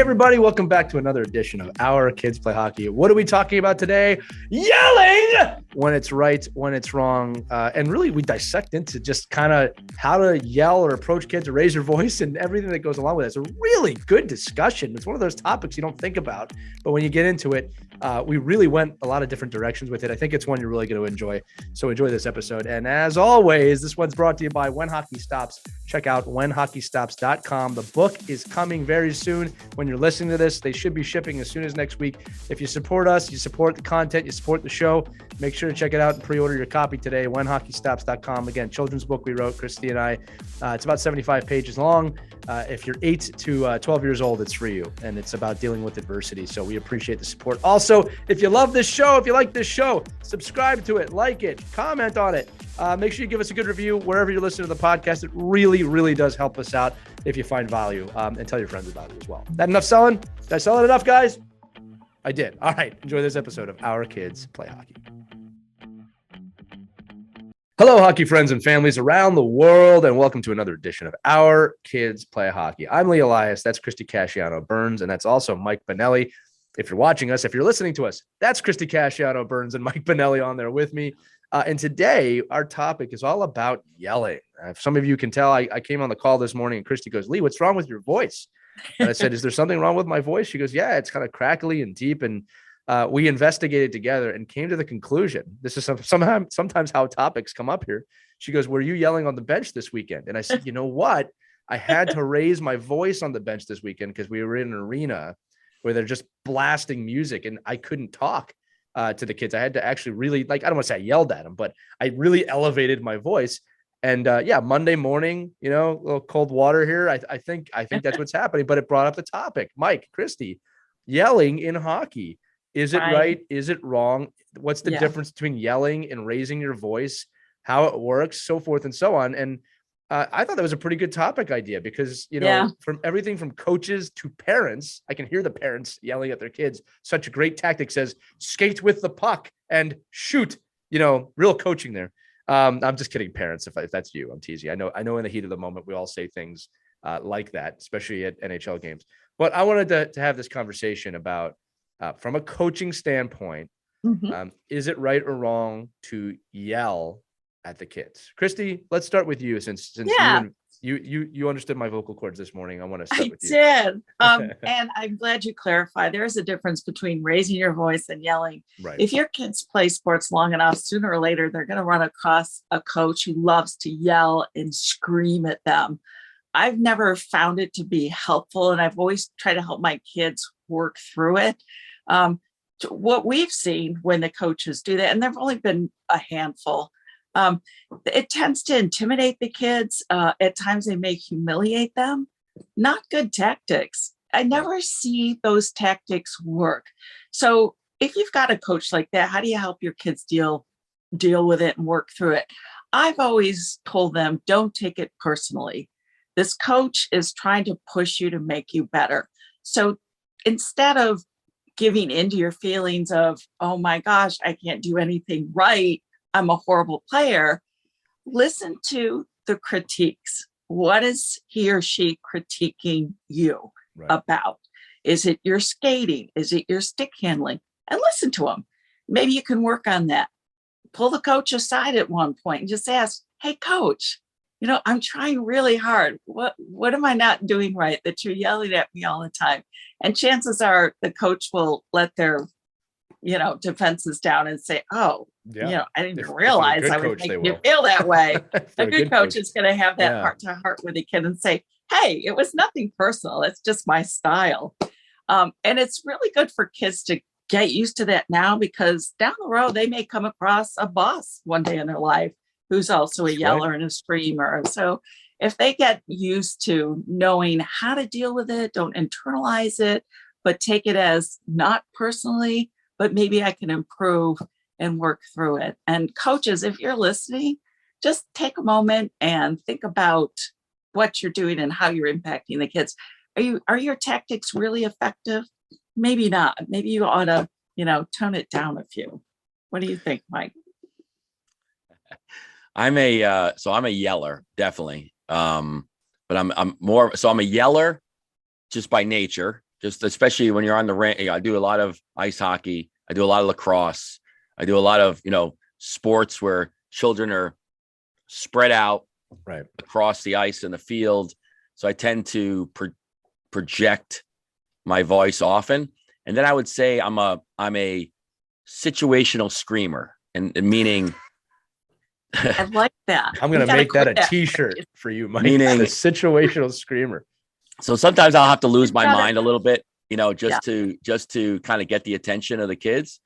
everybody. Welcome back to another edition of Our Kids Play Hockey. What are we talking about today? Yelling when it's right, when it's wrong. And really, we dissect into just kind of how to yell or approach kids or raise your voice and everything that goes along with it. It's a really good discussion. It's one of those topics you don't think about, but when you get into it, we really went a lot of different directions with it. I think it's one you're really going to enjoy. So enjoy this episode. And as always, this one's brought to you by When Hockey Stops. Check out whenhockeystops.com. The book is coming very soon. When you're listening to this, they should be shipping as soon as next week. If you support us, you support the content, you support the show, make sure to check it out and pre-order your copy today. Whenhockeystops.com. Again, children's book we wrote, Christy and I. It's about 75 pages long. If you're 8 to 12 years old, it's for you. And it's about dealing with adversity. So we appreciate the support. Also, if you love this show, if you like this show, subscribe to it, like it, comment on it. Make sure you give us a good review wherever you're listening to the podcast. It really, really does help us out if you find value, and tell your friends about it as well. That enough selling? Did I sell it enough, guys? I did. All right. Enjoy this episode of Our Kids Play Hockey. Hello, hockey friends and families around the world, and welcome to another edition of Our Kids Play Hockey. I'm Lee Elias. That's Christy Casciano Burns, and that's also Mike Bonelli. If you're watching us, if you're listening to us, that's Christy Casciano Burns and Mike Bonelli on there with me. And today, our topic is all about yelling. If some of you can tell, I came on the call this morning and Christy goes, Lee, what's wrong with your voice? And I said, is there something wrong with my voice? She goes, yeah, it's kind of crackly and deep. And we investigated together and came to the conclusion. This is sometimes how topics come up here. She goes, were you yelling on the bench this weekend? And I said, you know what? I had to raise my voice on the bench this weekend because we were in an arena where they're just blasting music and I couldn't talk to the kids. I had to actually really, I don't want to say I yelled at them, but I really elevated my voice. And Monday morning, a little cold water here. I think that's what's happening, but it brought up the topic. Mike, Christy, yelling in hockey. Is it right? Is it wrong? What's the difference between yelling and raising your voice, how it works, so forth and so on. And I thought that was a pretty good topic idea because, from everything from coaches to parents, I can hear the parents yelling at their kids. Such a great tactic says skate with the puck and shoot, real coaching there. I'm just kidding, parents. If that's you, I'm teasing. I know in the heat of the moment, we all say things like that, especially at NHL games. But I wanted to have this conversation about, from a coaching standpoint, is it right or wrong to yell at the kids? Christy, let's start with you since you understood my vocal cords this morning. I want to start with you. I did. And I'm glad you clarified. There is a difference between raising your voice and yelling. Right. If your kids play sports long enough, sooner or later, they're going to run across a coach who loves to yell and scream at them. I've never found it to be helpful, and I've always tried to help my kids work through it. What we've seen when the coaches do that, and there've only been a handful, it tends to intimidate the kids. At times they may humiliate them. Not good tactics. I never see those tactics work. So if you've got a coach like that, how do you help your kids deal with it and work through it? I've always told them, don't take it personally. This coach is trying to push you to make you better. So instead of giving into your feelings of, oh my gosh, I can't do anything right, I'm a horrible player, listen to the critiques. What is he or she critiquing you about? Is it your skating? Is it your stick handling? And listen to them. Maybe you can work on that. Pull the coach aside at one point and just ask, hey, coach, I'm trying really hard. What am I not doing right that you're yelling at me all the time? And chances are the coach will let their defenses down and say, I didn't even realize I would make you feel that way. A good coach is going to have that heart to heart with the kid and say, hey, it was nothing personal. It's just my style. And it's really good for kids to get used to that now, because down the road, they may come across a boss one day in their life who's also a yeller and a screamer. So if they get used to knowing how to deal with it, don't internalize it, but take it as not personally, but maybe I can improve and work through it. And coaches, if you're listening, just take a moment and think about what you're doing and how you're impacting the kids. Are your tactics really effective? Maybe not. Maybe you ought to, tone it down a few. What do you think, Mike? I'm a yeller, definitely. But I'm a yeller just by nature. just especially when you're on the rink. I do a lot of ice hockey. I do a lot of lacrosse. I do a lot of, sports where children are spread out Right. across the ice and the field. So I tend to project my voice often. And then I would say I'm a situational screamer, and meaning I like that. I'm going to make that a t-shirt for you, Mike. Meaning the situational screamer. So sometimes I'll have to lose my Got it. mind a little bit, just to kind of get the attention of the kids.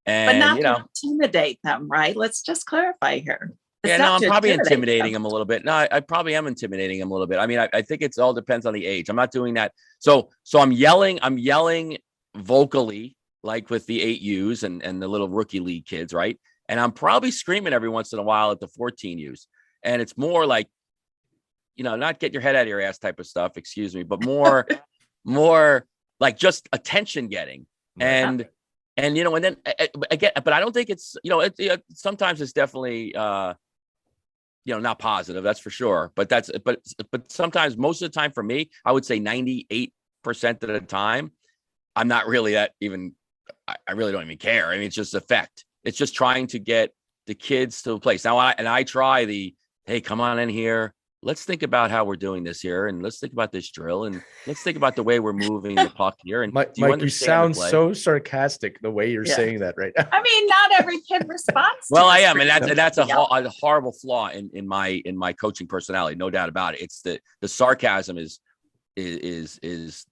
And, But not to intimidate them, right? Let's just clarify here. It's I'm not to probably intimidate intimidating them a little bit. No, I probably am intimidating them a little bit. I mean, I think it's all depends on the age. I'm not doing that. So I'm yelling vocally, like with the 8Us and the little rookie league kids, right? And I'm probably screaming every once in a while at the 14Us. And it's more like, not get your head out of your ass type of stuff, excuse me, but more like just attention getting. And then again, but I don't think it's, sometimes it's definitely, not positive, that's for sure. But sometimes, most of the time for me, I would say 98% of the time, I'm not really that even, I really don't even care. I mean, it's just effect. It's just trying to get the kids to a place. Now, I try hey, come on in here. Let's think about how we're doing this here. And let's think about this drill. And let's think about the way we're moving the puck here. And Mike, you sound so sarcastic the way you're saying that right now. I mean, not every kid responds. Well, I am. And that's a horrible flaw in my coaching personality. No doubt about it. It's the sarcasm is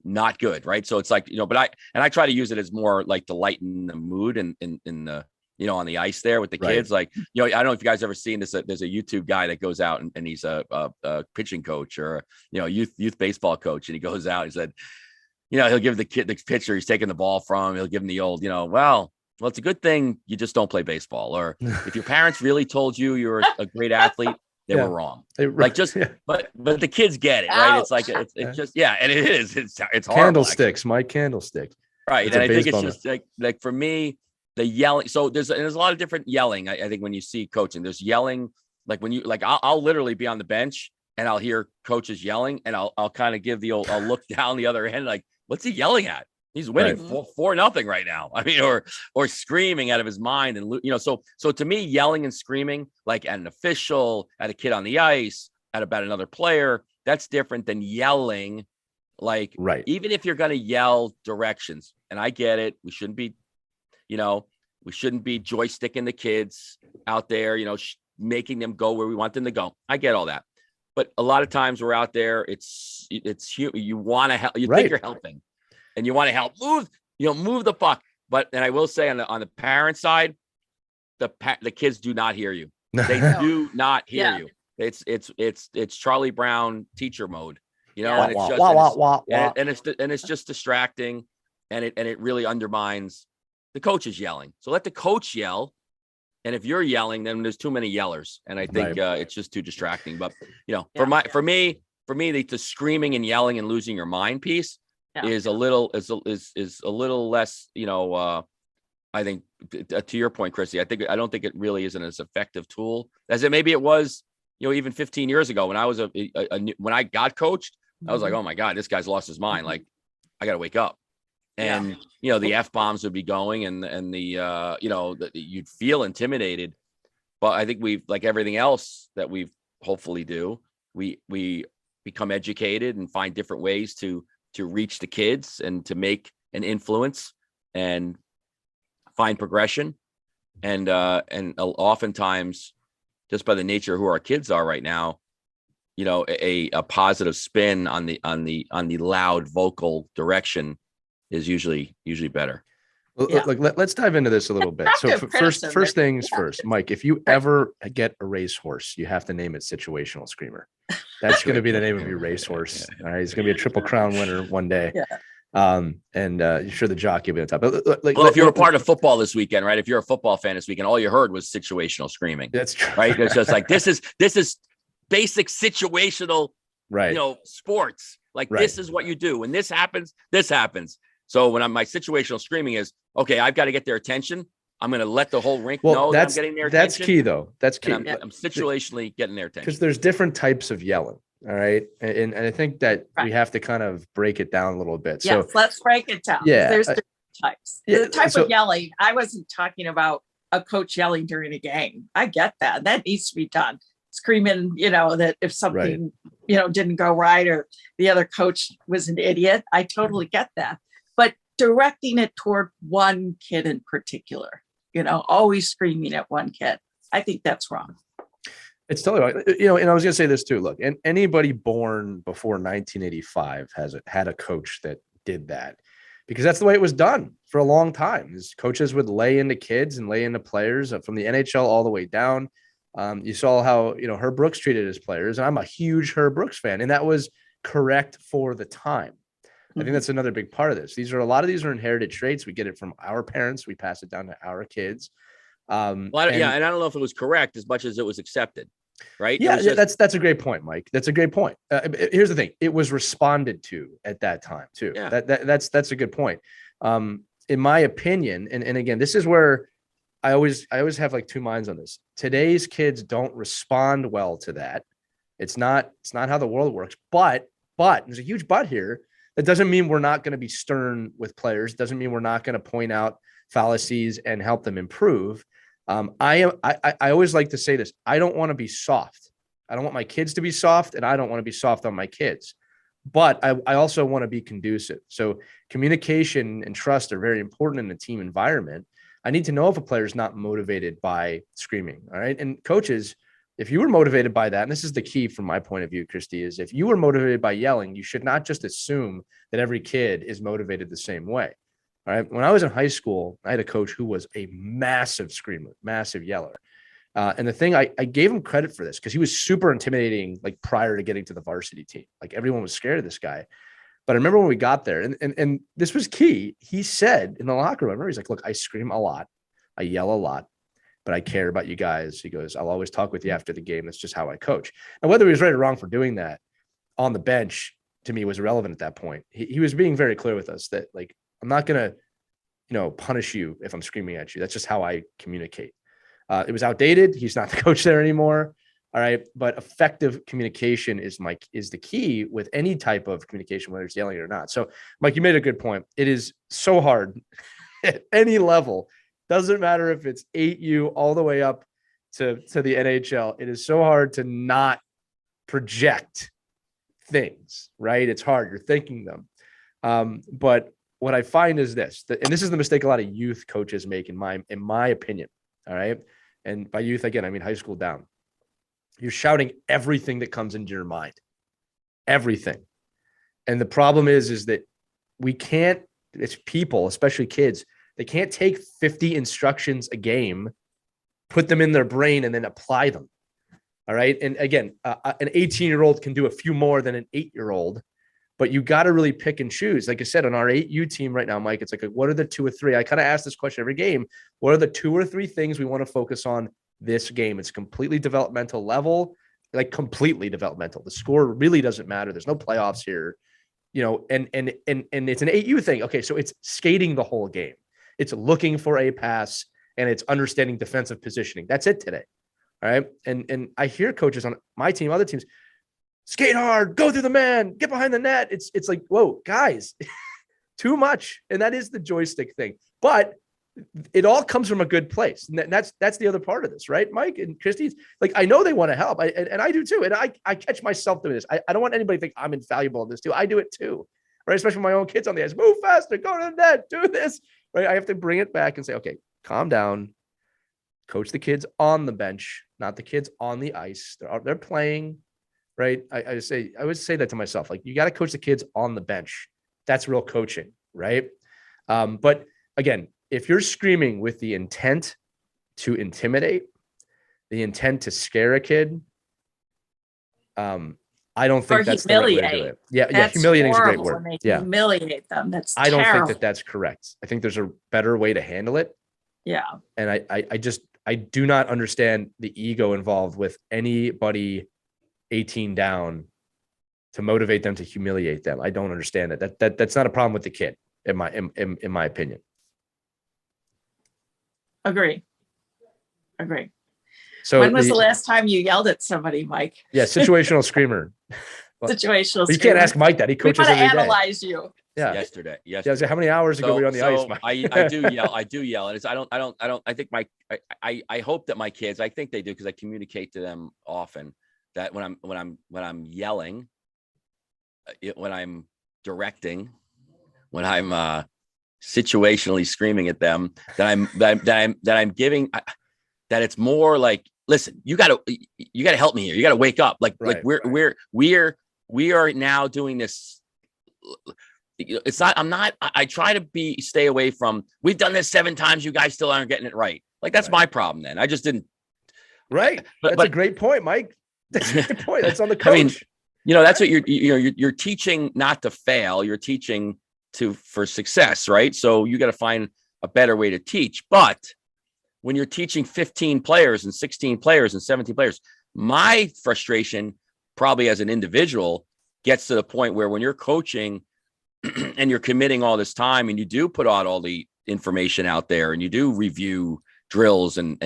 not good. Right. So it's like, but I try to use it as more like to lighten the mood and in the, on the ice there with the kids. Like, I don't know if you guys ever seen this. There's a YouTube guy that goes out and he's a pitching coach or, youth baseball coach. And he goes out, he said, he'll give the kid the pitcher he's taking the ball from, he'll give him the old, well, it's a good thing you just don't play baseball. Or if your parents really told you you're a great athlete, they were wrong. But the kids get it, right? It's like, it's just, and it is, it's horrible. Candlesticks, Mike, candlestick. Right. And I think it's just like for me, the yelling. So there's a lot of different yelling. I think when you see coaching, there's yelling, like when you, like, I'll literally be on the bench and I'll hear coaches yelling and I'll kind of give I'll look down the other end, like, what's he yelling at? He's winning 4-0 right now. I mean, or screaming out of his mind. And, so to me, yelling and screaming, like at an official, at a kid on the ice, at about another player, that's different than yelling. Like, even if you're going to yell directions, and I get it, we shouldn't be joysticking the kids out there, making them go where we want them to go. I get all that. But a lot of times we're out there, it's you want to help, you think you're helping and you want to help move the puck. And I will say on the parent side, the kids do not hear you. They do not hear you. It's Charlie Brown teacher mode, and it's just distracting. And it really undermines the coach is yelling. So let the coach yell. And if you're yelling, then there's too many yellers. And I think it's just too distracting. But, for me, the screaming and yelling and losing your mind piece is a little less, I think to your point, Chrissy, I don't think it really isn't as effective tool as maybe it was, even 15 years ago when I was when I got coached, I was like, oh my God, this guy's lost his mind. Like, I got to wake up. And, the F-bombs would be going and the, you'd feel intimidated. But I think we've, like everything else that we've hopefully do, we become educated and find different ways to reach the kids and to make an influence and find progression. And oftentimes, just by the nature of who our kids are right now, a positive spin on the loud vocal direction is usually better. Let's dive into this a little bit. So first things first, Mike, if you ever get a racehorse, you have to name it Situational Screamer. That's going to be the name of your racehorse. All right. He's going to be a Triple Crown winner one day. You're sure the jockey will be on top. If you're a part of football this weekend, right? If you're a football fan this weekend, all you heard was situational screaming. That's true. Right. It's just like, this is basic situational, sports. Like, this is what you do. When this happens, this happens. So when my situational screaming is, okay, I've got to get their attention. I'm going to let the whole rink know that I'm getting their attention. That's key, though. That's key. I'm situationally getting their attention. Because there's different types of yelling. All right. And I think that Right. we have to kind of break it down a little bit. Yes, So let's break it down. yeah, There's different types. yeah, The type so- of yelling, I wasn't talking about a coach yelling during a game. I get that. That needs to be done. Screaming, that if something, didn't go right or the other coach was an idiot. I totally get that. But directing it toward one kid in particular, always screaming at one kid, I think that's wrong. It's totally right. And I was going to say this too. Look, and anybody born before 1985 had a coach that did that, because that's the way it was done for a long time. Is coaches would lay into kids and lay into players from the NHL all the way down. You saw how Herb Brooks treated his players, and I'm a huge Herb Brooks fan, and that was correct for the time. I think that's another big part of this. A lot of these are inherited traits. We get it from our parents. We pass it down to our kids. And I don't know if it was correct as much as it was accepted. Right. Yeah, that's a great point, Mike. That's a great point. Here's the thing. It was responded to at that time too. Yeah. That's a good point. In my opinion, and again, this is where I always have like two minds on this. Today's kids don't respond well to that. It's not how the world works, but there's a huge but here. That doesn't mean we're not going to be stern with players. Doesn't mean we're not going to point out fallacies and help them improve. I always like to say this. I don't want to be soft. I don't want my kids to be soft, and I don't want to be soft on my kids. But I also want to be conducive. So communication and trust are very important in a team environment. I need to know if a player is not motivated by screaming. All right. And coaches, if you were motivated by that, and this is the key from my point of view, Christy, is if you were motivated by yelling, you should not just assume that every kid is motivated the same way. All right. When I was in high school, I had a coach who was a massive screamer, massive yeller. And the thing I gave him credit for this because he was super intimidating, like prior to getting to the varsity team. Like everyone was scared of this guy. But I remember when we got there, and this was key. He said in the locker room, he's like, look, I scream a lot. I yell a lot, but I care about you guys. He goes, I'll always talk with you after the game. That's just how I coach. And whether he was right or wrong for doing that on the bench, to me, was irrelevant at that point. He was being very clear with us that, like, I'm not going to, punish you if I'm screaming at you. That's just how I communicate. It was outdated. He's not the coach there anymore. All right. But effective communication is the key with any type of communication, whether it's yelling or not. So, Mike, you made a good point. It is so hard at any level. Doesn't matter if it's 8U all the way up to the NHL. It is so hard to not project things, right? It's hard. You're thinking them. But what I find is this, and this is the mistake a lot of youth coaches make in my opinion. All right. And by youth, again, I mean high school down. You're shouting everything that comes into your mind, everything. And the problem is that it's people, especially kids, they can't take 50 instructions a game, put them in their brain, and then apply them. All right. And again, an 18-year-old can do a few more than an 8-year-old, but you got to really pick and choose. Like I said, on our 8U team right now, Mike, it's like, what are the 2 or 3? I kind of ask this question every game. What are the 2 or 3 things we want to focus on this game? It's completely developmental level, like completely developmental. The score really doesn't matter. There's no playoffs here, and it's an 8U thing. Okay. So it's skating the whole game. It's looking for a pass and it's understanding defensive positioning. That's it today. All right. And I hear coaches on my team, other teams, skate hard, go through the man, get behind the net. It's like, whoa, guys, too much. And that is the joystick thing. But it all comes from a good place. And that's the other part of this, right, Mike and Christy? Like, I know they want to help. And I do too. And I catch myself doing this. I don't want anybody to think I'm infallible in this too. I do it too, right? Especially my own kids on the ice. Move faster, go to the net, do this, right? I have to bring it back and say, okay, calm down. Coach the kids on the bench, not the kids on the ice. They're playing, right? I would say that to myself. Like, you got to coach the kids on the bench. That's real coaching, right? But again, if you're screaming with the intent to intimidate, the intent to scare a kid, I don't think that's the right way to do it. Yeah, humiliating is a great word. Yeah, humiliate them. I don't think that that's correct. I think there's a better way to handle it. Yeah, and I do not understand the ego involved with anybody 18 down to motivate them to humiliate them. I don't understand it. That's not a problem with the kid, in my opinion. Agree. So when was the last time you yelled at somebody, Mike? Yeah, situational screamer. Situational. But you can't ask Mike that. He coaches every day. Analyze you. Yeah. Yesterday. Yeah. How many hours ago were you on the ice, Mike? I do yell. And it's, I think I hope that my kids, I think they do, because I communicate to them often that when I'm yelling, when I'm directing, when I'm situationally screaming at them, that I'm giving, that it's more like, listen, you gotta help me here. You gotta wake up. Like we are now doing this. It's not, I try to stay away from, we've done this 7 times. You guys still aren't getting it right. Like, that's my problem then. I just didn't. Right. That's a great point, Mike. That's a good point. That's on the coach. I mean, that's what you're teaching, not to fail. You're teaching for success, right? So you got to find a better way to teach. But when you're teaching 15 players and 16 players and 17 players, my frustration probably as an individual gets to the point where when you're coaching and you're committing all this time and you do put out all the information out there and you do review drills and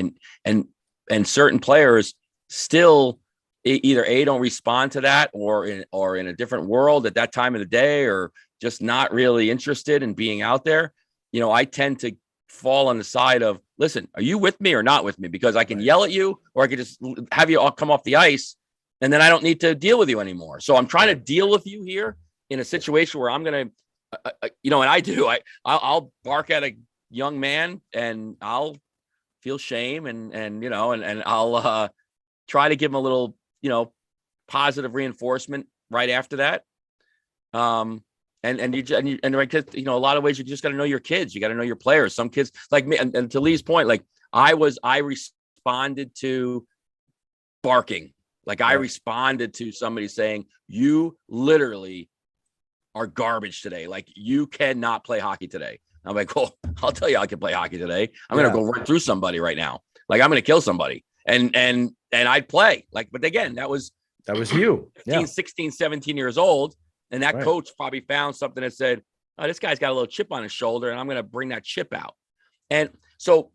certain players still either don't respond to that or in a different world at that time of the day, or just not really interested in being out there. I tend to fall on the side of, listen, are you with me or not with me? Because I can yell at you, or I could just have you all come off the ice and then I don't need to deal with you anymore. So I'm trying to deal with you here in a situation where I'm going to, and I'll bark at a young man and I'll feel shame and I'll try to give him a little, positive reinforcement right after that. And a lot of ways you just got to know your kids. You got to know your players. Some kids like me, and to Lee's point, like I responded to barking. Like I responded to somebody saying, you literally are garbage today. Like you cannot play hockey today. I'm like, well, I'll tell you, I can play hockey today. I'm going to go run through somebody right now. Like I'm going to kill somebody and I'd play. Like, but again, that was you 15, 16, 17 years old. And that coach probably found something that said, oh, this guy's got a little chip on his shoulder and I'm going to bring that chip out. And so,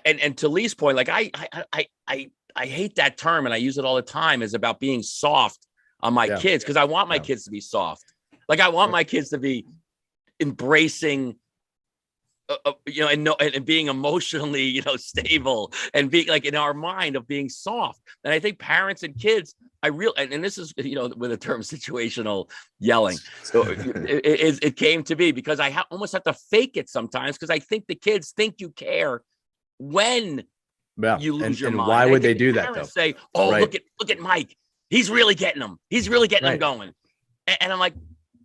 and to Lee's point, like I hate that term and I use it all the time, is about being soft on my kids. Cause I want my kids to be soft. Like I want my kids to be embracing, and being emotionally, stable and being like in our mind of being soft. And I think parents and kids, and this is, with the term situational yelling. So it came to be because I almost have to fake it sometimes, because I think the kids think you care when you lose your mind. Why would they do that though? Say, oh, look at Mike. He's really getting them. He's really getting them going. And I'm like,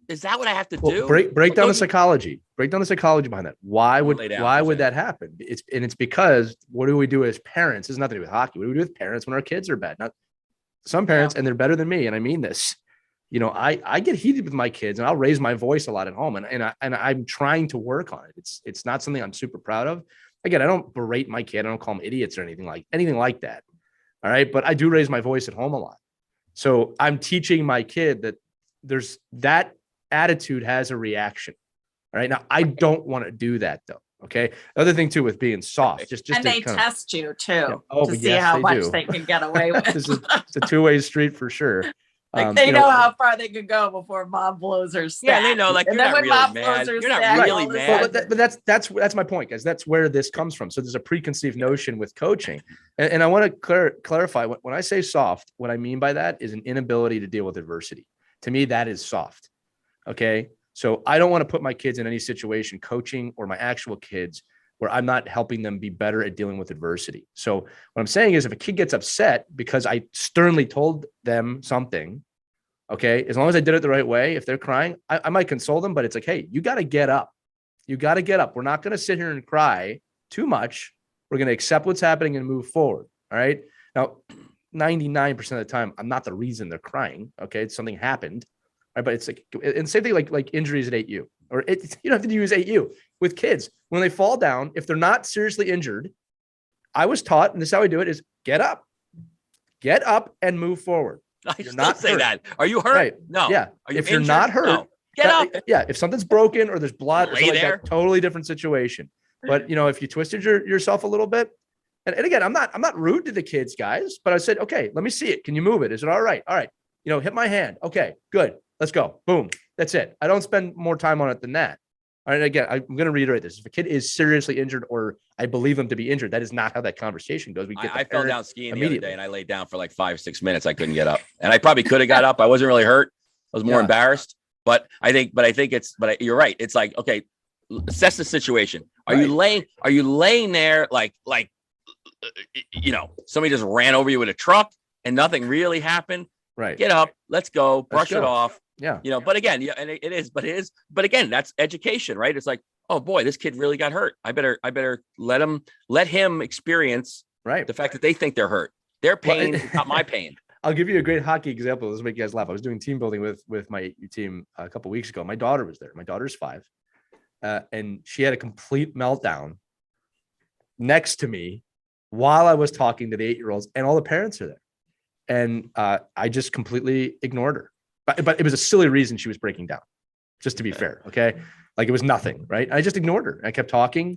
is that what I have to do? Break down the psychology. Break down the psychology behind that. Why would that happen? It's because what do we do as parents? This has nothing to do with hockey. What do we do with parents when our kids are bad? Not some parents, and they're better than me. And I mean this. I get heated with my kids, and I'll raise my voice a lot at home, and I'm trying to work on it. It's not something I'm super proud of. Again, I don't berate my kid. I don't call them idiots or anything like that. All right, but I do raise my voice at home a lot. So I'm teaching my kid that there's that attitude has a reaction. All right. Now I don't want to do that though. Okay. Other thing too, with being soft, just and they test you too to see yes, how much they can get away with. It's a two-way street for sure. Like they know how far they can go before mom blows her stack. Yeah, they know. Like, you're not really mad. You're not really mad. But that's my point, guys. That's where this comes from. So there's a preconceived notion with coaching, and I want to clarify when I say soft, what I mean by that is an inability to deal with adversity. To me, that is soft. Okay. So I don't want to put my kids in any situation, coaching or my actual kids, where I'm not helping them be better at dealing with adversity. So what I'm saying is, if a kid gets upset because I sternly told them something, okay, as long as I did it the right way, if they're crying, I might console them, but it's like, hey, you got to get up. You got to get up. We're not going to sit here and cry too much. We're going to accept what's happening and move forward. All right. Now, 99% of the time, I'm not the reason they're crying. Okay. It's something happened. Right. But it's like, and same thing like injuries at 8U, or you don't have to use 8U with kids. When they fall down, if they're not seriously injured, I was taught, and this is how I do it, is get up and move forward. You're not say hurt. That. Are you hurt? Right. No. Yeah. If you're not hurt, no. Get up. Yeah. If something's broken or there's blood, or lay there. like that, totally different situation. But if you twisted yourself a little bit, And again, I'm not rude to the kids, guys, but I said, okay, let me see it. Can you move it? Is it all right? All right. Hit my hand. Okay, good. Let's go. Boom. That's it. I don't spend more time on it than that. All right. Again, I'm going to reiterate this. If a kid is seriously injured or I believe them to be injured, that is not how that conversation goes. I fell down skiing the other day and I laid down for like 5-6 minutes. I couldn't get up, and I probably could have got up. I wasn't really hurt. I was more embarrassed, but you're right. It's like, okay, assess the situation. Are you laying there like, somebody just ran over you with a truck and nothing really happened? Right. Get up. Let's go. Brush it off. Yeah. But again, and it is, but again, that's education, right? It's like, oh boy, this kid really got hurt. I better let him experience the fact that they think they're hurt. Their pain is not my pain. I'll give you a great hockey example. This will make you guys laugh. I was doing team building with my team a couple of weeks ago. My daughter was there. My daughter's 5. And she had a complete meltdown next to me while I was talking to the 8-year-olds, and all the parents are there. And I just completely ignored her. But it was a silly reason she was breaking down, just to be fair. Okay. Like it was nothing, right? I just ignored her. I kept talking,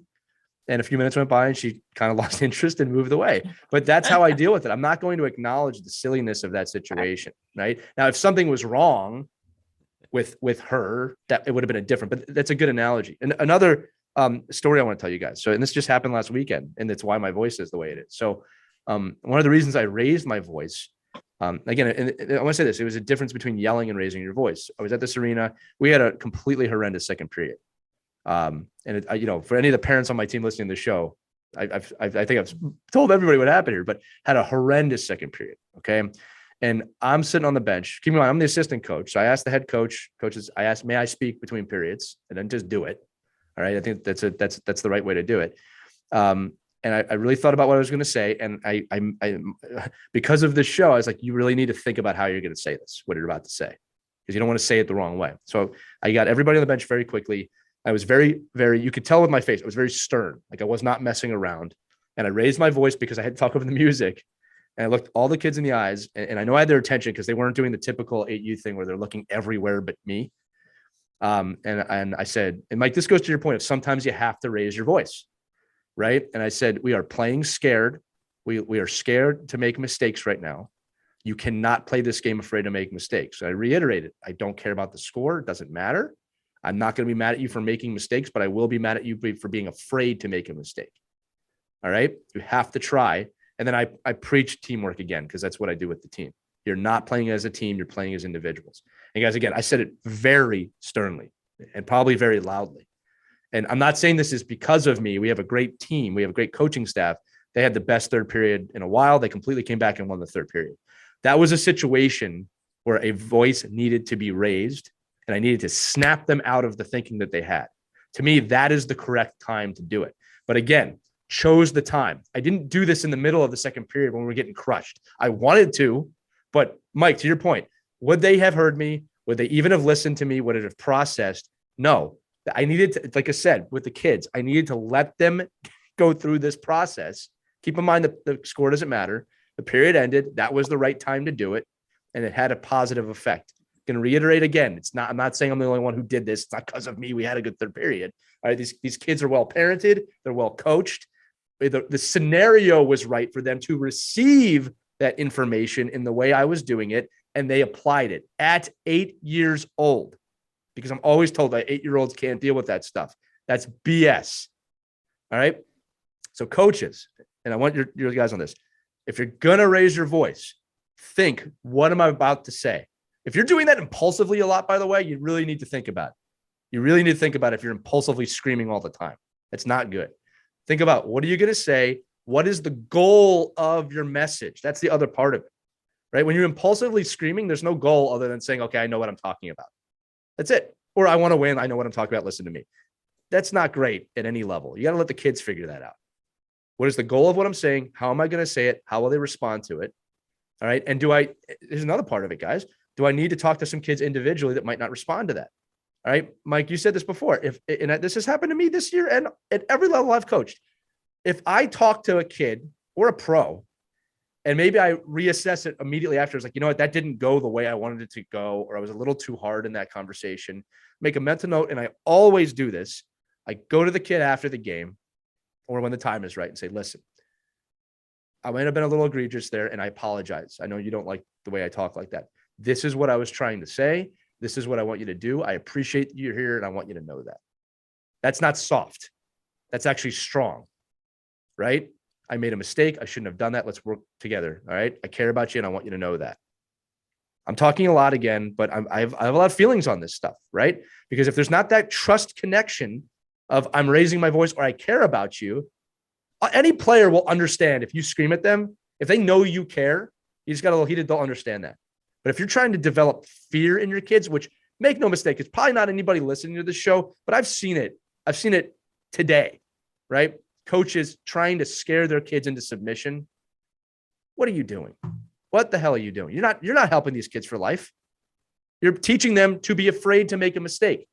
and a few minutes went by and she kind of lost interest and moved away. But that's how I deal with it. I'm not going to acknowledge the silliness of that situation. Right now, if something was wrong with her, that it would have been a different, but that's a good analogy. And another story I want to tell you guys. So, and this just happened last weekend, and it's why my voice is the way it is. So one of the reasons I raised my voice, again, and I want to say this, it was a difference between yelling and raising your voice. I was at this arena. We had a completely horrendous second period. And for any of the parents on my team listening to the show, I think I've told everybody what happened here, but had a horrendous second period. Okay. And I'm sitting on the bench. Keep in mind, I'm the assistant coach. So I asked the head coaches, I asked, may I speak between periods? And then just do it. All right. I think that's the right way to do it. And I really thought about what I was going to say. And I because of this show, I was like, you really need to think about how you're going to say this, what you're about to say, because you don't want to say it the wrong way. So I got everybody on the bench very quickly. I was very, very, you could tell with my face, I was very stern. Like I was not messing around. And I raised my voice because I had to talk over the music. And I looked all the kids in the eyes, and I know I had their attention because they weren't doing the typical 8U thing where they're looking everywhere but me. And I said, and Mike, this goes to your point of sometimes you have to raise your voice. Right. And I said, we are playing scared. We are scared to make mistakes right now. You cannot play this game afraid to make mistakes. So I reiterated, I don't care about the score. It doesn't matter. I'm not going to be mad at you for making mistakes, but I will be mad at you for being afraid to make a mistake. All right. You have to try. And then I preach teamwork again, because that's what I do with the team. You're not playing as a team. You're playing as individuals. And guys, again, I said it very sternly and probably very loudly. And I'm not saying this is because of me. We have a great team. We have a great coaching staff. They had the best third period in a while. They completely came back and won the third period. That was a situation where a voice needed to be raised, and I needed to snap them out of the thinking that they had. To me, that is the correct time to do it. But again, chose the time. I didn't do this in the middle of the second period when we were getting crushed. I wanted to, but Mike, to your point, would they have heard me? Would they even have listened to me? Would it have processed? No. I needed to, like I said, with the kids, I needed to let them go through this process. Keep in mind that the score doesn't matter. The period ended. That was the right time to do it. And it had a positive effect. I'm going to reiterate again. I'm not saying I'm the only one who did this. It's not because of me. We had a good third period. All right. These kids are well parented. They're well coached. The scenario was right for them to receive that information in the way I was doing it. And they applied it at 8 years old, because I'm always told that 8-year-olds can't deal with that stuff. That's BS. All right. So coaches, and I want your guys on this. If you're going to raise your voice, think, what am I about to say? If you're doing that impulsively a lot, by the way, you really need to think about it. You really need to think about if you're impulsively screaming all the time. That's not good. Think about, what are you going to say? What is the goal of your message? That's the other part of it, right? When you're impulsively screaming, there's no goal other than saying, okay, I know what I'm talking about. That's it. Or I want to win. I know what I'm talking about. Listen to me. That's not great at any level. You got to let the kids figure that out. What is the goal of what I'm saying? How am I going to say it? How will they respond to it? All right. And here's another part of it, guys. Do I need to talk to some kids individually that might not respond to that? All right. Mike, you said this before. And this has happened to me this year and at every level I've coached. If I talk to a kid or a pro, and maybe I reassess it immediately after, it's like, you know what, that didn't go the way I wanted it to go, or I was a little too hard in that conversation, make a mental note. And I always do this. I go to the kid after the game or when the time is right and say, listen, I might have been a little egregious there, and I apologize. I know you don't like the way I talk like that. This is what I was trying to say. This is what I want you to do. I appreciate you're here, and I want you to know that. That's not soft. That's actually strong, right? I made a mistake. I shouldn't have done that. Let's work together, all right? I care about you, and I want you to know that. I'm talking a lot again, but I have a lot of feelings on this stuff, right? Because if there's not that trust connection of I'm raising my voice or I care about you, any player will understand if you scream at them, if they know you care, you just got a little heated, they'll understand that. But if you're trying to develop fear in your kids, which make no mistake, it's probably not anybody listening to this show, but I've seen it. I've seen it today, right? Coaches trying to scare their kids into submission. What are you doing? What the hell are you doing? You're not helping these kids for life. You're teaching them to be afraid to make a mistake.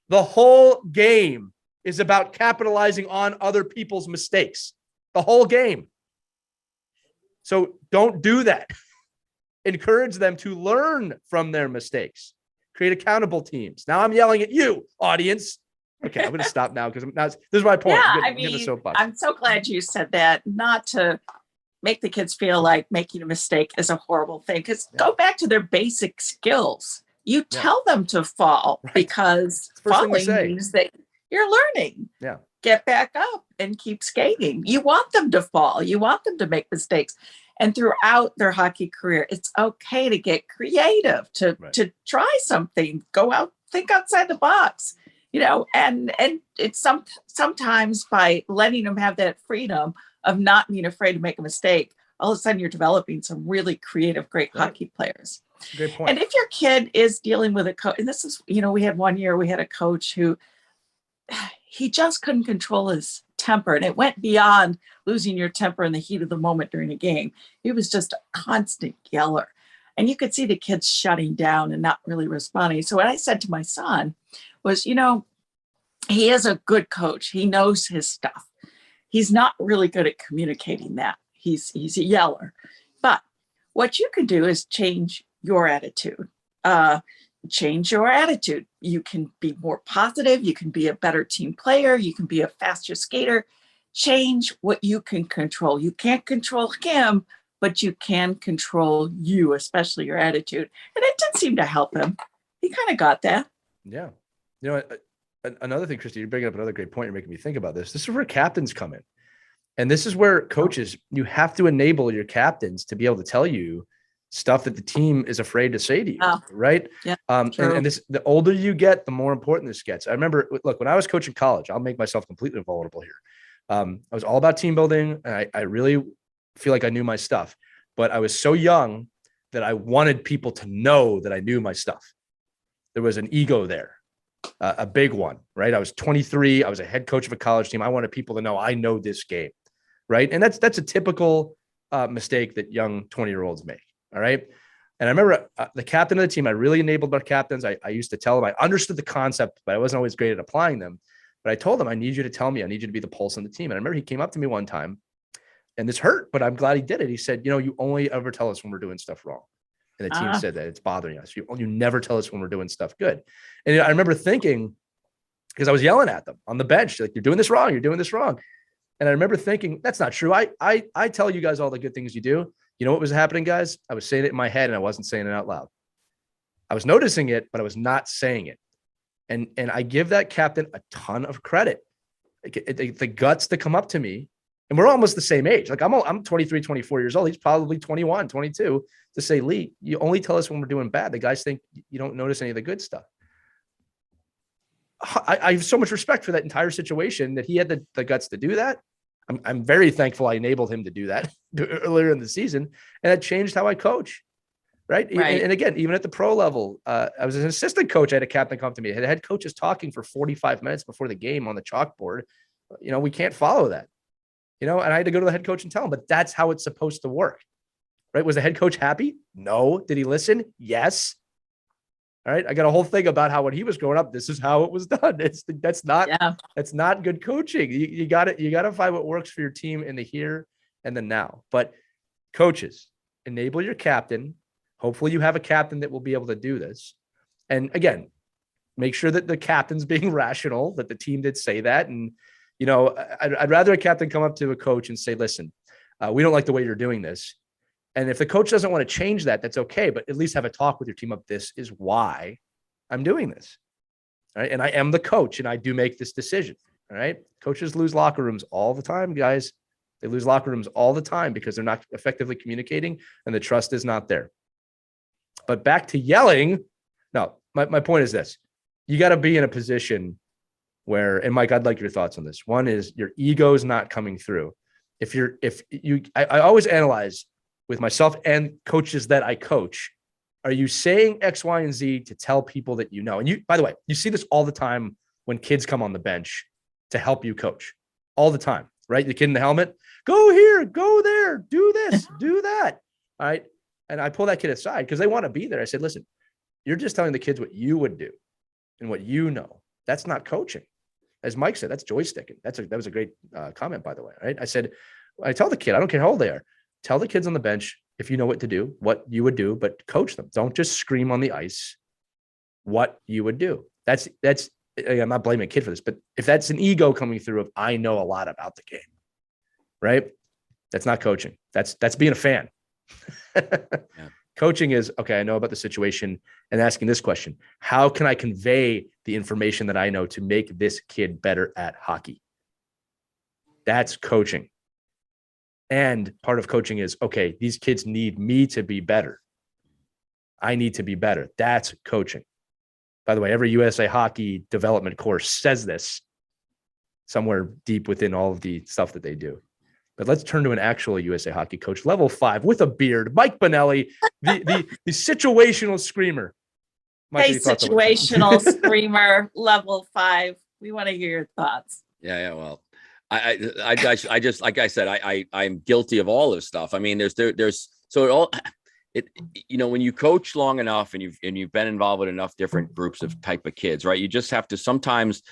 The whole game is about capitalizing on other people's mistakes. The whole game. So don't do that. Encourage them to learn from their mistakes. Create accountable teams. Now I'm yelling at you, audience. Okay, I'm going to stop now because this is my point. Yeah, I'm getting the soapbox. I'm so glad you said that, not to make the kids feel like making a mistake is a horrible thing. Because go back to their basic skills. You tell them to fall because falling means that you're learning. Yeah. Get back up and keep skating. You want them to fall. You want them to make mistakes. And throughout their hockey career, it's okay to get creative, to try something, go out, think outside the box, and it's sometimes by letting them have that freedom of not being afraid to make a mistake, all of a sudden you're developing some really creative, great hockey players. Great point. And if your kid is dealing with a coach, and this is, we had one year, we had a coach who he just couldn't control his temper, and it went beyond losing your temper in the heat of the moment during a game. He was just a constant yeller, and you could see the kids shutting down and not really responding. So what I said to my son was, he is a good coach. He knows his stuff. He's not really good at communicating that. He's a yeller. But what you can do is change your attitude. Change your attitude. You can be more positive. You can be a better team player. You can be a faster skater. Change what you can control. You can't control him, but you can control you, especially your attitude. And it did seem to help him. He kind of got that. Yeah. Another thing, Christy, you're bringing up another great point. You're making me think about this. This is where captains come in. And this is where coaches, you have to enable your captains to be able to tell you stuff that the team is afraid to say to you, right? Yeah, and this, the older you get, the more important this gets. I remember, look, when I was coaching college, I'll make myself completely vulnerable here. I was all about team building. And I really feel like I knew my stuff, but I was so young that I wanted people to know that I knew my stuff. There was an ego there, a big one, right? I was 23. I was a head coach of a college team. I wanted people to know I know this game, right? And that's a typical mistake that young 20-year-olds make. All right. And I remember the captain of the team, I really enabled my captains. I used to tell them, I understood the concept, but I wasn't always great at applying them. But I told them, I need you to tell me, I need you to be the pulse on the team. And I remember he came up to me one time, and this hurt, but I'm glad he did it. He said, you only ever tell us when we're doing stuff wrong. And the team said that it's bothering us. You never tell us when we're doing stuff good. And I remember thinking, because I was yelling at them on the bench, like, you're doing this wrong. You're doing this wrong. And I remember thinking, that's not true. I tell you guys all the good things you do. You know what was happening, guys? I was saying it in my head and I wasn't saying it out loud. I was noticing it, but I was not saying it. And I give that captain a ton of credit. The guts to come up to me, and we're almost the same age. Like I'm 23, 24 years old. He's probably 21, 22, to say, Lee, you only tell us when we're doing bad. The guys think you don't notice any of the good stuff. I have so much respect for that entire situation that he had the guts to do that. I'm very thankful I enabled him to do that earlier in the season, and it changed how I coach. Right. And again, even at the pro level, I was an assistant coach. I had a captain come to me. I had head coaches talking for 45 minutes before the game on the chalkboard. We can't follow that, and I had to go to the head coach and tell him, but that's how it's supposed to work. Right. Was the head coach happy? No. Did he listen? Yes. All right. I got a whole thing about how when he was growing up, this is how it was done. That's not good coaching. You got to find what works for your team in the here and the now. But coaches, enable your captain. Hopefully you have a captain that will be able to do this. And again, make sure that the captain's being rational, that the team did say that. And, I'd rather a captain come up to a coach and say, listen, We don't like the way you're doing this. And if the coach doesn't want to change that, that's okay. But at least have a talk with your team of this is why I'm doing this. All right. And I am the coach and I do make this decision. All right. Coaches lose locker rooms all the time, guys. They lose locker rooms all the time because they're not effectively communicating and the trust is not there. But back to yelling. No, my point is this. You got to be in a position where, and Mike, I'd like your thoughts on this. One is your ego is not coming through. I always analyze with myself and coaches that I coach. Are you saying X, Y, and Z to tell people that you know? And you, by the way, you see this all the time when kids come on the bench to help you coach all the time, right? The kid in the helmet, go here, go there, do this, do that. All right. And I pull that kid aside because they want to be there. I said, listen, you're just telling the kids what you would do and what you know. That's not coaching. As Mike said, that's joysticking. That was a great comment, by the way, right? I said, I tell the kid, I don't care how old they are, tell the kids on the bench, if you know what to do, what you would do, but coach them. Don't just scream on the ice what you would do. That's, I'm not blaming a kid for this, but if that's an ego coming through of, I know a lot about the game, right? That's not coaching. That's being a fan. Yeah. Coaching is, okay, I know about the situation and asking this question. How can I convey the information that I know to make this kid better at hockey? That's coaching. And part of coaching is, okay, these kids need me to be better. I need to be better. That's coaching. By the way, every USA Hockey development course says this somewhere deep within all of the stuff that they do. But let's turn to an actual USA Hockey coach, level 5 with a beard, Mike Benelli, the situational screamer. Mike, hey, situational screamer, level 5. We want to hear your thoughts. Yeah. Well, I just, like I said, I'm guilty of all this stuff. I mean, there's so when you coach long enough and you've been involved with enough different groups of type of kids, right? You just have to sometimes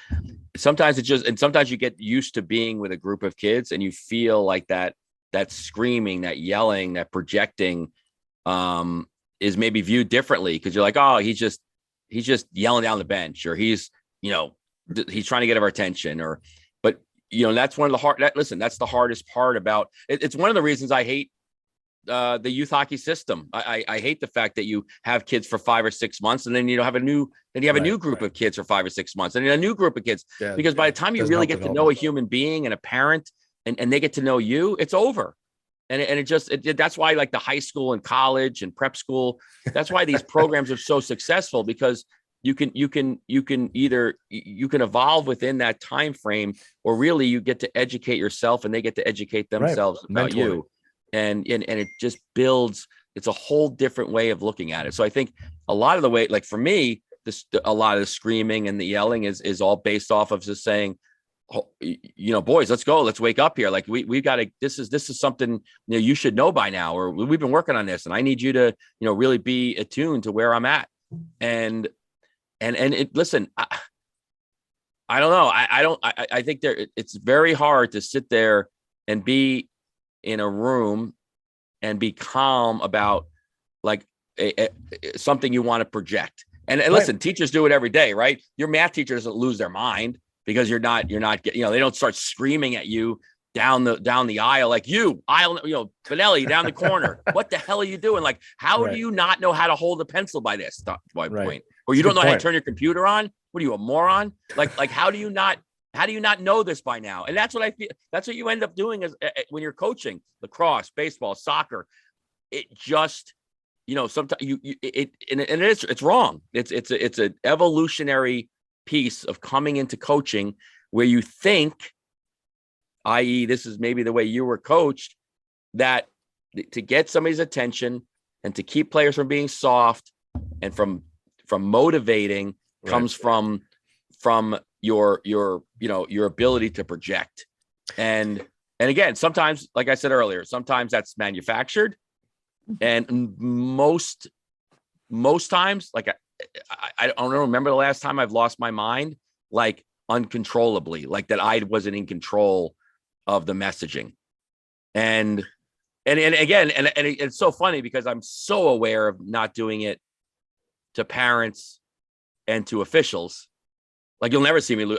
you get used to being with a group of kids and you feel like that screaming, that yelling, that projecting is maybe viewed differently because you're like, oh, he's just yelling down the bench, or he's trying to get our attention, but that's one of the that's the hardest part about it. It's one of the reasons I hate the youth hockey system. I hate the fact that you have kids for 5 or 6 months and then you have a new group of kids for 5 or 6 months and then a new group of kids, because by the time you really get to know a human being and a parent and they get to know you, it's over. And that's why, like, the high school and college and prep school, that's why these programs are so successful, because you can evolve within that time frame, or really you get to educate yourself and they get to educate themselves about you. And it just builds, it's a whole different way of looking at it. So I think a lot of the way, like for me, a lot of the screaming and the yelling is all based off of just saying, boys, let's go, let's wake up here. Like we got to, this is something you should know by now, or we've been working on this and I need you to, really be attuned to where I'm at. And listen, I don't know. I think it's very hard to sit there and be in a room and be calm about like something you want to project. And listen, teachers do it every day, right? Your math teacher doesn't lose their mind because you're not getting, they don't start screaming at you down the aisle, like Benelli down the corner. What the hell are you doing? Like, how do you not know how to hold a pencil by this point? Or you don't know how to turn your computer on? What are you, a moron? Like, how do you not know this by now? And that's what I feel. That's what you end up doing is when you're coaching lacrosse, baseball, soccer. It just, sometimes it's wrong. It's an evolutionary piece of coming into coaching where you think, i.e., this is maybe the way you were coached, that to get somebody's attention and to keep players from being soft and from motivating comes from your ability to project. And again, sometimes, like I said earlier, sometimes that's manufactured, and most times, like I don't remember the last time I've lost my mind like uncontrollably, like that I wasn't in control of the messaging. And again, and it's so funny because I'm so aware of not doing it to parents and to officials. Like, you'll never see me lose.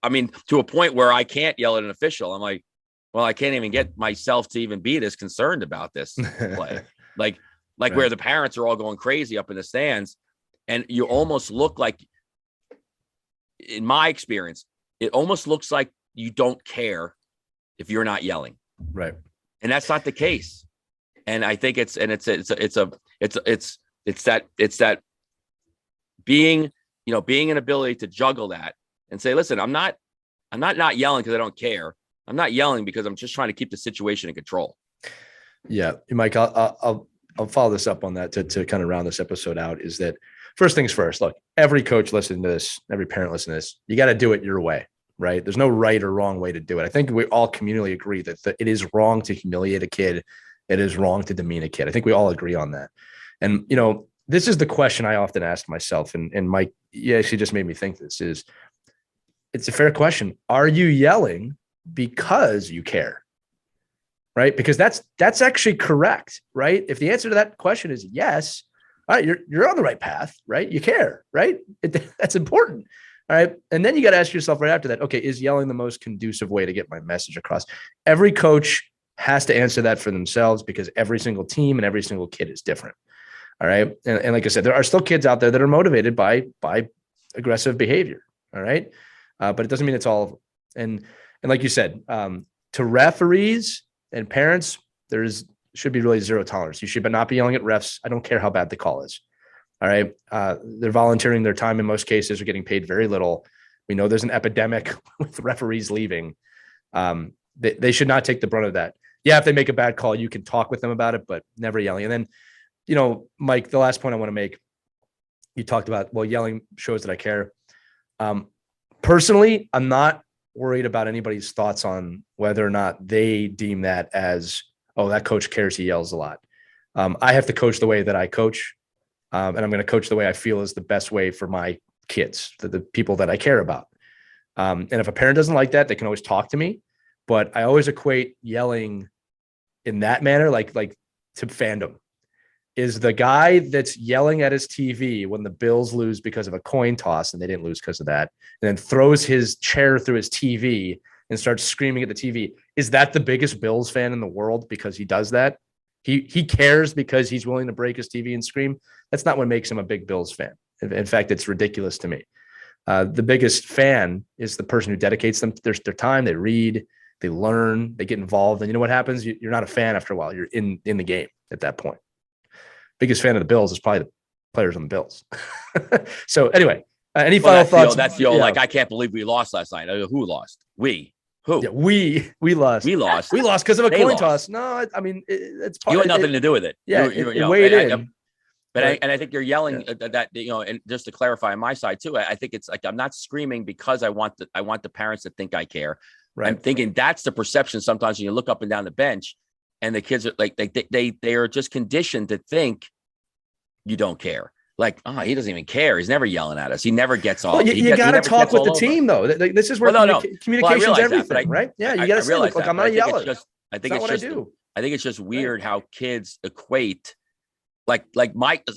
I mean, to a point where I can't yell at an official. I'm like, well, I can't even get myself to even be this concerned about this play. Like Right. where the parents are all going crazy up in the stands, and you almost look like, in my experience, it almost looks like you don't care if you're not yelling. Right. And that's not the case. And I think it's that being an ability to juggle that and say, listen, I'm not yelling because I don't care. I'm not yelling because I'm just trying to keep the situation in control. Yeah. Mike, I'll follow this up on that to kind of round this episode out, is that first things first, look, every coach listening to this, every parent listening to this, you got to do it your way, right? There's no right or wrong way to do it. I think we all communally agree that it is wrong to humiliate a kid. It is wrong to demean a kid. I think we all agree on that. And, this is the question I often ask myself. And Mike, she just made me think this is, it's a fair question. Are you yelling because you care? Right? Because that's actually correct, right? If the answer to that question is yes, all right, you're on the right path, right? You care, right? That's important. All right. And then you got to ask yourself right after that, okay, is yelling the most conducive way to get my message across? Every coach has to answer that for themselves, because every single team and every single kid is different. All right. And like I said, there are still kids out there that are motivated by aggressive behavior. All right. But it doesn't mean it's all of them. And like you said, to referees and parents, should be really zero tolerance. You should not be yelling at refs. I don't care how bad the call is. All right. They're volunteering their time in most cases, are getting paid very little. We know there's an epidemic with referees leaving. They should not take the brunt of that. Yeah, if they make a bad call, you can talk with them about it, but never yelling. And then, Mike, the last point I want to make, you talked about, well, yelling shows that I care. Personally, I'm not worried about anybody's thoughts on whether or not they deem that as, oh, that coach cares, he yells a lot. I have to coach the way that I coach. And I'm going to coach the way I feel is the best way for my kids, the people that I care about. And if a parent doesn't like that, they can always talk to me. But I always equate yelling in that manner, like to fandom. Is the guy that's yelling at his TV when the Bills lose because of a coin toss, and they didn't lose because of that, and then throws his chair through his TV and starts screaming at the TV. Is that the biggest Bills fan in the world because he does that? He cares because he's willing to break his TV and scream. That's not what makes him a big Bills fan. In fact, it's ridiculous to me. The biggest fan is the person who dedicates them their time. They read, they learn, they get involved. And you know what happens? You're not a fan after a while. You're in the game at that point. Biggest fan of the Bills is probably the players on the Bills. So anyway, any final thoughts? That's the old, like, I can't believe we lost last night. Who lost? Who? Yeah, we lost. We lost. We lost because of a coin lost. toss. No, I mean, it's part. You had nothing to do with it. Yeah, it weighed in. But I think you're yelling that, and just to clarify on my side too, I think it's like, I'm not screaming because I want the parents to think I care. Right. I'm thinking that's the perception sometimes when you look up and down the bench, and the kids are like, they are just conditioned to think you don't care. Like, oh, he doesn't even care. He's never yelling at us. He never gets off. Well, you got to talk with the team, though. This is where communication is everything, right? Yeah, you got to say, look, I'm not a yeller. I think it's just weird how kids equate. Like Mike,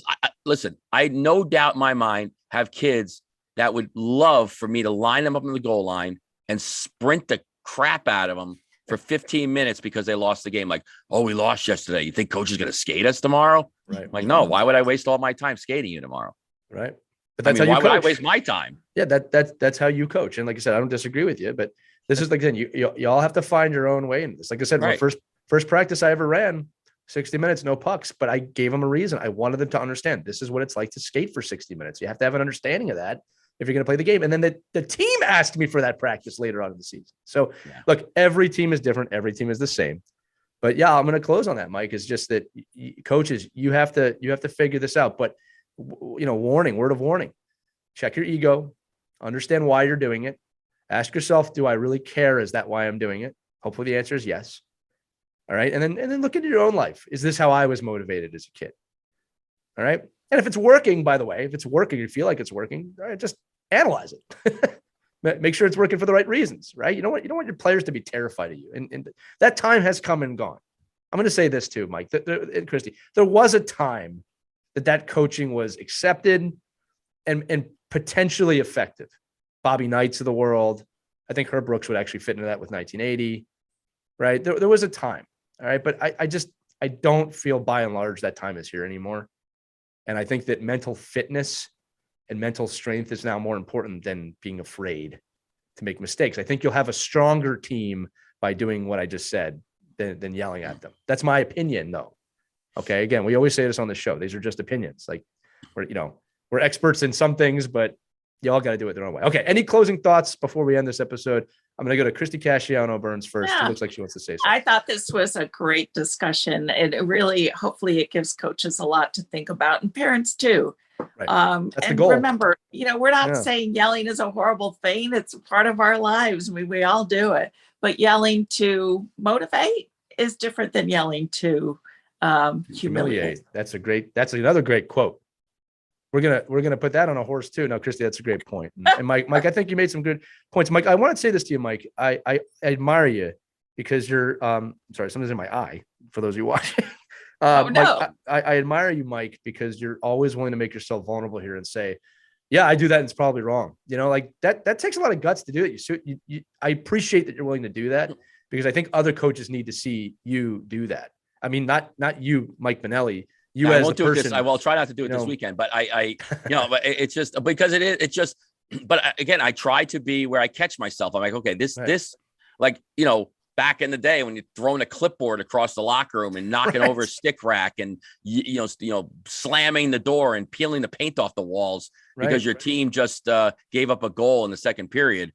listen, I no doubt in my mind have kids that would love for me to line them up in the goal line and sprint the crap out of them for 15 minutes because they lost the game. Like, oh, we lost yesterday. You think coach is going to skate us tomorrow? Right. Like, no, why would I waste all my time skating you tomorrow? Right. But that's how you why coach. would I waste my time? Yeah, that's how you coach. And like I said, I don't disagree with you, but this is like, you all have to find your own way in this. Like I said, my first practice I ever ran, 60 minutes, no pucks, but I gave them a reason. I wanted them to understand this is what it's like to skate for 60 minutes. You have to have an understanding of that if you're going to play the game. And then the team asked me for that practice later on in the season. So look, every team is different. Every team is the same. But yeah, I'm going to close on that, Mike, is just that coaches, you have to figure this out. But, word of warning, check your ego, understand why you're doing it. Ask yourself, do I really care? Is that why I'm doing it? Hopefully the answer is yes. All right. And then look into your own life. Is this how I was motivated as a kid? All right. And if it's working, by the way, if it's working, you feel like it's working, all right, just analyze it. Make sure it's working for the right reasons, right? You don't want your players to be terrified of you. And that time has come and gone. I'm going to say this too, Mike, and Christy, there was a time that coaching was accepted and potentially effective. Bobby Knights of the world. I think Herb Brooks would actually fit into that with 1980. right? There was a time. All right. But I don't feel by and large that time is here anymore. And I think that mental fitness and mental strength is now more important than being afraid to make mistakes. I think you'll have a stronger team by doing what I just said than yelling at them. That's my opinion, though. Okay. Again, we always say this on the show. These are just opinions. Like we're experts in some things, but y'all got to do it their own way. Okay. Any closing thoughts before we end this episode? I'm going to go to Christy Casciano Burns first. Yeah. She looks like she wants to say something. I thought this was a great discussion. And it really, hopefully it gives coaches a lot to think about and parents too. Right. That's and the goal. Remember, we're not saying yelling is a horrible thing. It's part of our lives. We all do it, but yelling to motivate is different than yelling to humiliate. That's another great quote. We're gonna put that on a horse too. No, Christy, that's a great point. And Mike, I think you made some good points. Mike, I want to say this to you, Mike. I admire you because you're sorry, something's in my eye for those of you watching. No. Mike, I admire you, Mike, because you're always willing to make yourself vulnerable here and say, yeah, I do that and it's probably wrong. Like that takes a lot of guts to do it. I appreciate that you're willing to do that because I think other coaches need to see you do that. I mean, not you, Mike Benelli. I won't do it this. I will try not to do it this weekend, but I but it's just because it's just. But again, I try to be where I catch myself. I'm like, okay, this, like back in the day when you're throwing a clipboard across the locker room and knocking over a stick rack and slamming the door and peeling the paint off the walls because your team just gave up a goal in the second period.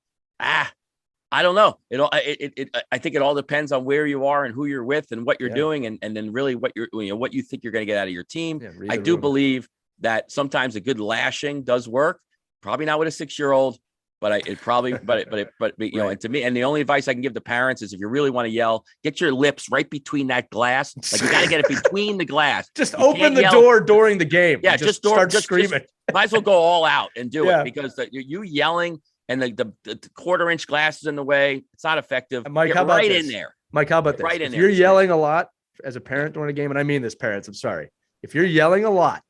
I don't know. I think it all depends on where you are and who you're with and what you're doing, and then really what what you think you're going to get out of your team. I do believe that sometimes a good lashing does work. Probably not with a 6-year-old, but and to me, and the only advice I can give to parents is if you really want to yell, get your lips right between that glass. Like you got to get it between the glass. Just open the door during the game. Yeah, just start screaming. Might as well go all out and do it because you yelling. And the quarter-inch glass is in the way. It's not effective. Mike, how about this? In there. Mike, how about this? If you're yelling a lot as a parent during a game, and I mean this, parents, I'm sorry. If you're yelling a lot,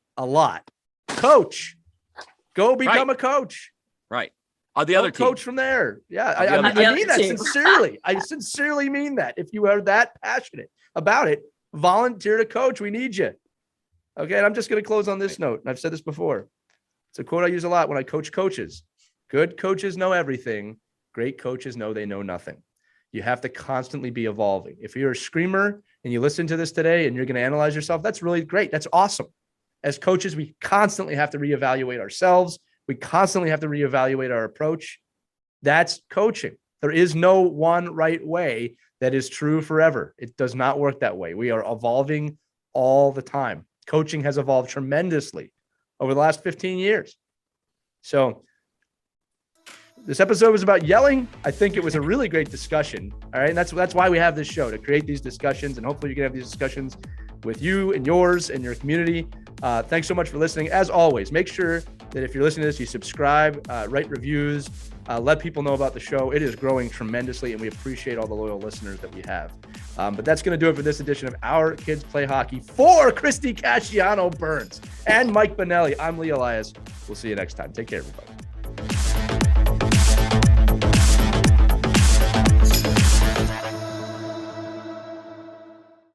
coach, go become a coach. Right. The other team. Coach from there. Yeah, I mean that sincerely. I sincerely mean that. If you are that passionate about it, volunteer to coach. We need you. Okay, and I'm just going to close on this note. And I've said this before. It's a quote I use a lot when I coach coaches. Good coaches know everything. Great coaches know they know nothing. You have to constantly be evolving. If you're a screamer and you listen to this today and you're going to analyze yourself, that's really great. That's awesome. As coaches, we constantly have to reevaluate ourselves. We constantly have to reevaluate our approach. That's coaching. There is no one right way that is true forever. It does not work that way. We are evolving all the time. Coaching has evolved tremendously over the last 15 years. So this episode was about yelling. I think it was a really great discussion. All right. And that's why we have this show, to create these discussions. And hopefully you can have these discussions with you and yours and your community. Thanks so much for listening. As always, make sure that if you're listening to this, you subscribe, write reviews, let people know about the show. It is growing tremendously, and we appreciate all the loyal listeners that we have. But that's going to do it for this edition of Our Kids Play Hockey. For Christy Casciano Burns and Mike Benelli, I'm Lee Elias. We'll see you next time. Take care, everybody.